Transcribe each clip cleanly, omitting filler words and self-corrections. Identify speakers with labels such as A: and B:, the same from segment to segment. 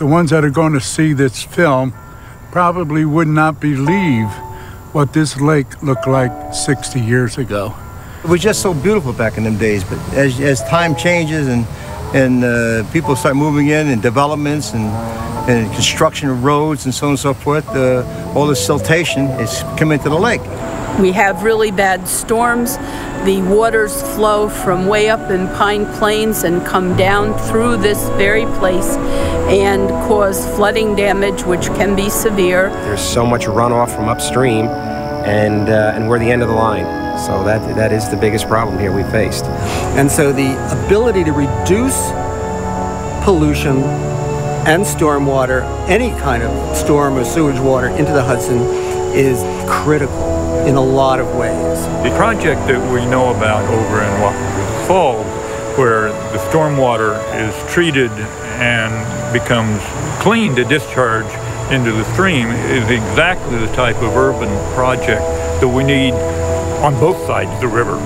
A: The ones that are going to see this film probably would not believe what this lake looked like 60 years ago.
B: It was just so beautiful back in them days, but as time changes and people start moving in and developments and construction of roads and so on and so forth, all the siltation is coming into the lake.
C: We have really bad storms. The waters flow from way up in Pine Plains and come down through this very place and cause flooding damage, which can be severe.
D: There's so much runoff from upstream, and we're the end of the line. So that is the biggest problem here we faced.
E: And so the ability to reduce pollution and stormwater, any kind of storm or sewage water into the Hudson, is critical in a lot of ways.
F: The project that we know about over in Wappingers Falls, where the stormwater is treated and becomes clean to discharge into the stream, is exactly the type of urban project that we need on both sides of the river.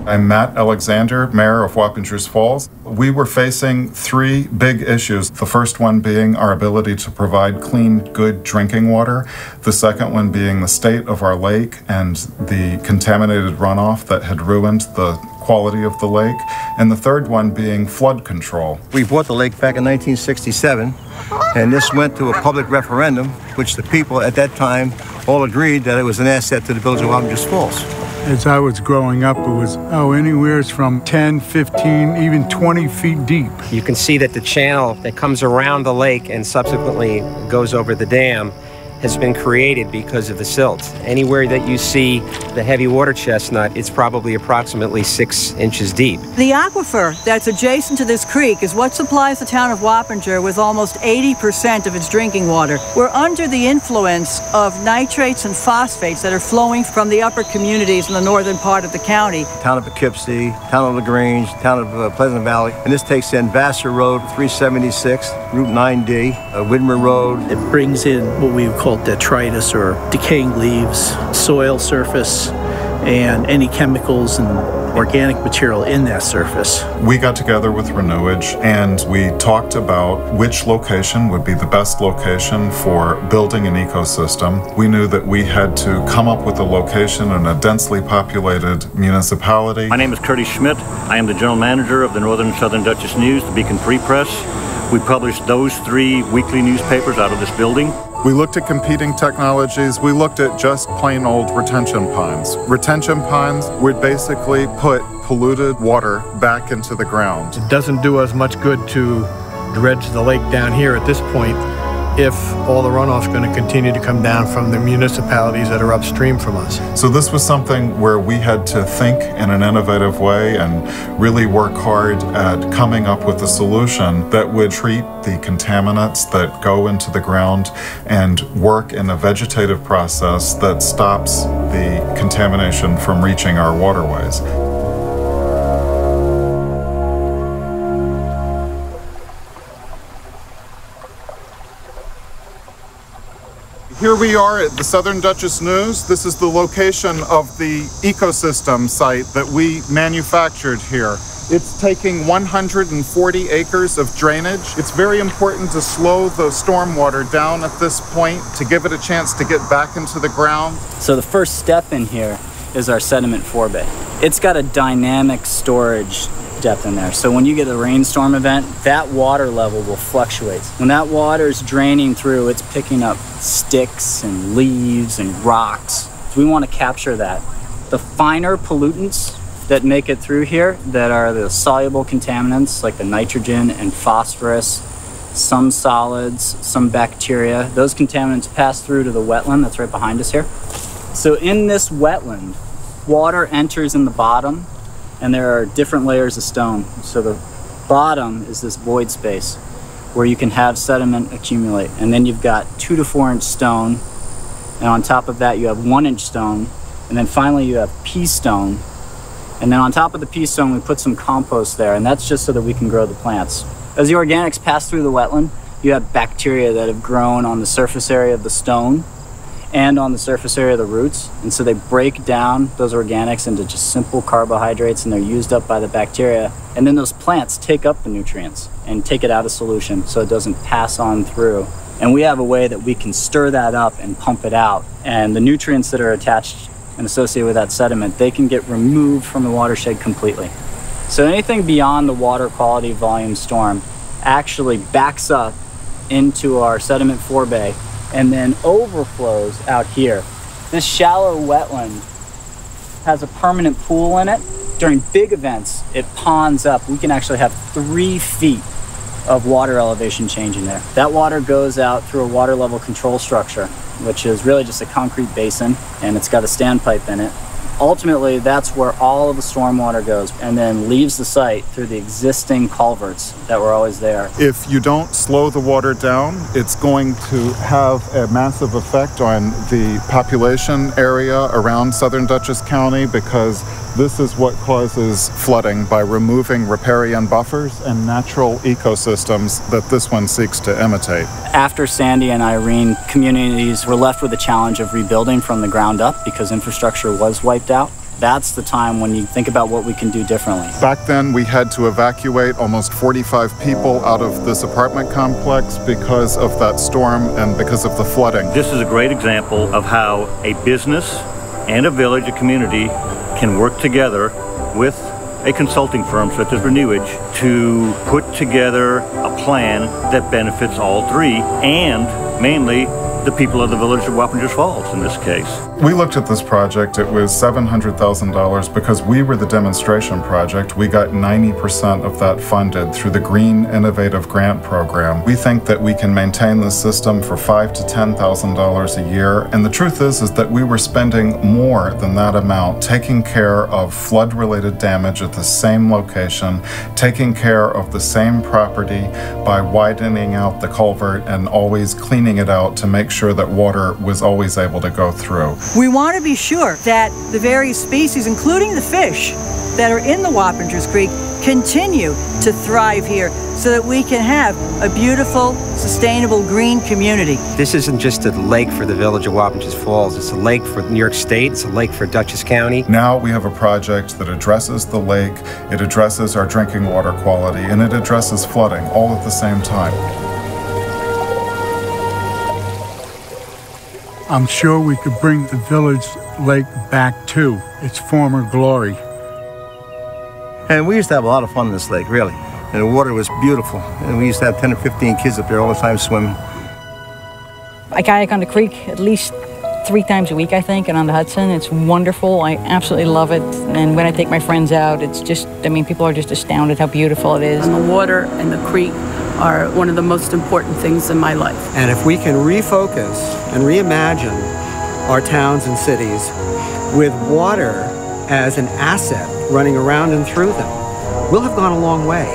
G: I'm Matt Alexander, Mayor of Wappingers Falls. We were facing three big issues. The first one being our ability to provide clean, good drinking water. The second one being the state of our lake and the contaminated runoff that had ruined the quality of the lake. And the third one being flood control.
B: We bought the lake back in 1967, and this went to a public referendum, which the people at that time all agreed that it was an asset to the village of Wappingers Falls.
A: As I was growing up, it was, anywhere from 10, 15, even 20 feet deep.
D: You can see that the channel that comes around the lake and subsequently goes over the dam has been created because of the silt. Anywhere that you see the heavy water chestnut, it's probably approximately 6 inches deep.
H: The aquifer that's adjacent to this creek is what supplies the town of Wappinger with almost 80% of its drinking water. We're under the influence of nitrates and phosphates that are flowing from the upper communities in the northern part of the county.
B: Town of Poughkeepsie, town of LaGrange, town of Pleasant Valley, and this takes in Vassar Road, 376, Route 9D, Widmer Road.
I: It brings in what we would call detritus or decaying leaves, soil surface, and any chemicals and organic material in that surface.
G: We got together with Renewage and we talked about which location would be the best location for building an ecosystem. We knew that we had to come up with a location in a densely populated municipality.
J: My name is Curtis Schmidt. I am the general manager of the Northern and Southern Dutchess News, the Beacon Free Press. We publish those 3 weekly newspapers out of this building.
G: We looked at competing technologies. We looked at just plain old retention ponds. Retention ponds would basically put polluted water back into the ground.
K: It doesn't do us much good to dredge the lake down here at this point if all the runoff's going to continue to come down from the municipalities that are upstream from us.
G: So this was something where we had to think in an innovative way and really work hard at coming up with a solution that would treat the contaminants that go into the ground and work in a vegetative process that stops the contamination from reaching our waterways. Here we are at the Southern Dutchess News. This is the location of the ecosystem site that we manufactured here. It's taking 140 acres of drainage. It's very important to slow the stormwater down at this point to give it a chance to get back into the ground.
L: So the first step in here is our sediment forebay. It's got a dynamic storage depth in there. So when you get a rainstorm event, that water level will fluctuate. When that water is draining through, it's picking up sticks and leaves and rocks. So we want to capture that. The finer pollutants that make it through here, that are the soluble contaminants like the nitrogen and phosphorus, some solids, some bacteria, those contaminants pass through to the wetland that's right behind us here. So in this wetland, water enters in the bottom, and there are different layers of stone. So the bottom is this void space where you can have sediment accumulate. And then you've got 2 to 4 inch stone. And on top of that, you have 1 inch stone. And then finally you have pea stone. And then on top of the pea stone, we put some compost there. And that's just so that we can grow the plants. As the organics pass through the wetland, you have bacteria that have grown on the surface area of the stone. and on the surface area of the roots. And so they break down those organics into just simple carbohydrates, and they're used up by the bacteria. And then those plants take up the nutrients and take it out of solution so it doesn't pass on through. And we have a way that we can stir that up and pump it out. And the nutrients that are attached and associated with that sediment, they can get removed from the watershed completely. So anything beyond the water quality volume storm actually backs up into our sediment forebay and then overflows out here. This shallow wetland has a permanent pool in it. During big events, it ponds up. We can actually have 3 feet of water elevation change in there. That water goes out through a water level control structure, which is really just a concrete basin, and it's got a standpipe in it. Ultimately, that's where all of the stormwater goes and then leaves the site through the existing culverts that were always there.
G: If you don't slow the water down, it's going to have a massive effect on the population area around southern Dutchess County, because this is what causes flooding by removing riparian buffers and natural ecosystems that this one seeks to imitate.
L: After Sandy and Irene, communities were left with the challenge of rebuilding from the ground up because infrastructure was wiped out. That's the time when you think about what we can do differently.
G: Back then, we had to evacuate almost 45 people out of this apartment complex because of that storm and because of the flooding.
J: This is a great example of how a business and a village, a community, can work together with a consulting firm such as Renewage to put together a plan that benefits all three, and mainly the people of the village of Wappingers Falls in this case.
G: We looked at this project. It was $700,000 because we were the demonstration project. We got 90% of that funded through the Green Innovative Grant Program. We think that we can maintain this system for $5,000 to $10,000 a year. And the truth is that we were spending more than that amount taking care of flood-related damage at the same location, taking care of the same property by widening out the culvert and always cleaning it out to make sure that water was always able to go through.
H: We want to be sure that the various species, including the fish that are in the Wappingers Creek, continue to thrive here so that we can have a beautiful, sustainable, green community.
D: This isn't just a lake for the village of Wappingers Falls. It's a lake for New York State. It's a lake for Dutchess County.
G: Now we have a project that addresses the lake, it addresses our drinking water quality, and it addresses flooding all at the same time.
A: I'm sure we could bring the village lake back to its former glory.
B: And we used to have a lot of fun in this lake, really. And the water was beautiful. And we used to have 10 or 15 kids up there all the time swimming.
M: I kayak on the creek at least 3 times a week, I think, and on the Hudson. It's wonderful. I absolutely love it. And when I take my friends out, it's just, I mean, people are just astounded how beautiful it is.
C: And the water and the creek are one of the most important things in my life.
E: And if we can refocus and reimagine our towns and cities with water as an asset running around and through them, we'll have gone a long way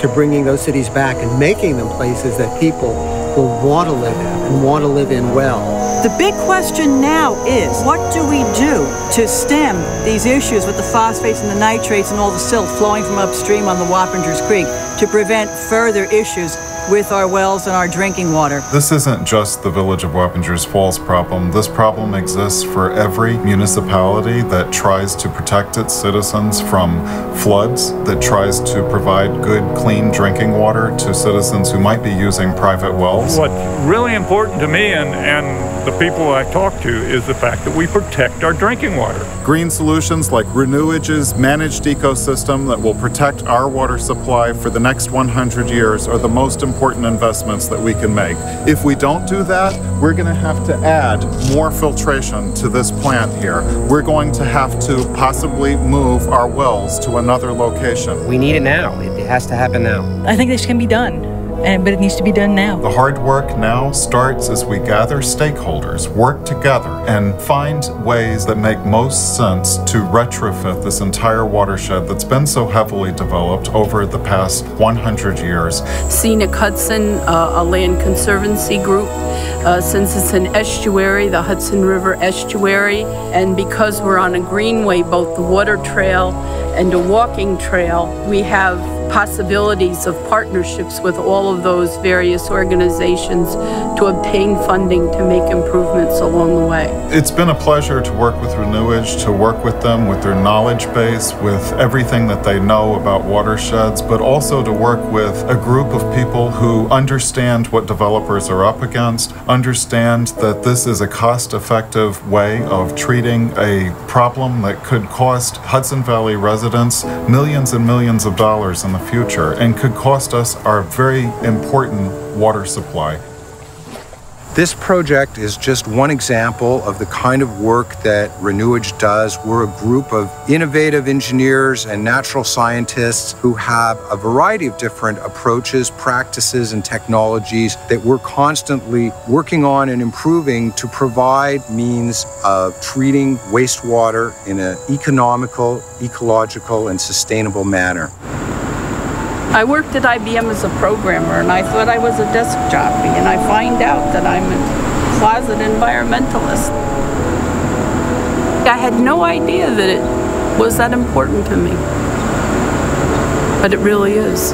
E: to bringing those cities back and making them places that people will want to live in and want to live in well.
H: The big question now is, what do we do to stem these issues with the phosphates and the nitrates and all the silt flowing from upstream on the Wappingers Creek to prevent further issues with our wells and our drinking water?
G: This isn't just the village of Wappingers Falls problem. This problem exists for every municipality that tries to protect its citizens from floods, that tries to provide good, clean drinking water to citizens who might be using private wells.
F: What's really important to me and the people I talk to is the fact that we protect our drinking water.
G: Green solutions like Renewage's managed ecosystem that will protect our water supply for the next 100 years are the most important investments that we can make. If we don't do that, we're going to have to add more filtration to this plant here. We're going to have to possibly move our wells to another location.
D: We need it now. It has to happen now.
M: I think this can be done, but it needs to be done now.
G: The hard work now starts as we gather stakeholders, work together, and find ways that make most sense to retrofit this entire watershed that's been so heavily developed over the past 100 years.
C: Scenic Hudson, a land conservancy group, since it's an estuary, the Hudson River estuary, and because we're on a greenway, both the water trail and a walking trail, we have possibilities of partnerships with all of those various organizations to obtain funding to make improvements along the way.
G: It's been a pleasure to work with Renewage, to work with them with their knowledge base, with everything that they know about watersheds, but also to work with a group of people who understand what developers are up against, understand that this is a cost-effective way of treating a problem that could cost Hudson Valley residents millions and millions of dollars in the future and could cost us our very important water supply.
N: This project is just one example of the kind of work that Renewage does. We're a group of innovative engineers and natural scientists who have a variety of different approaches, practices, and technologies that we're constantly working on and improving to provide means of treating wastewater in an economical, ecological, and sustainable manner.
C: I worked at IBM as a programmer, and I thought I was a desk jockey, and I find out that I'm a closet environmentalist. I had no idea that it was that important to me, but it really is.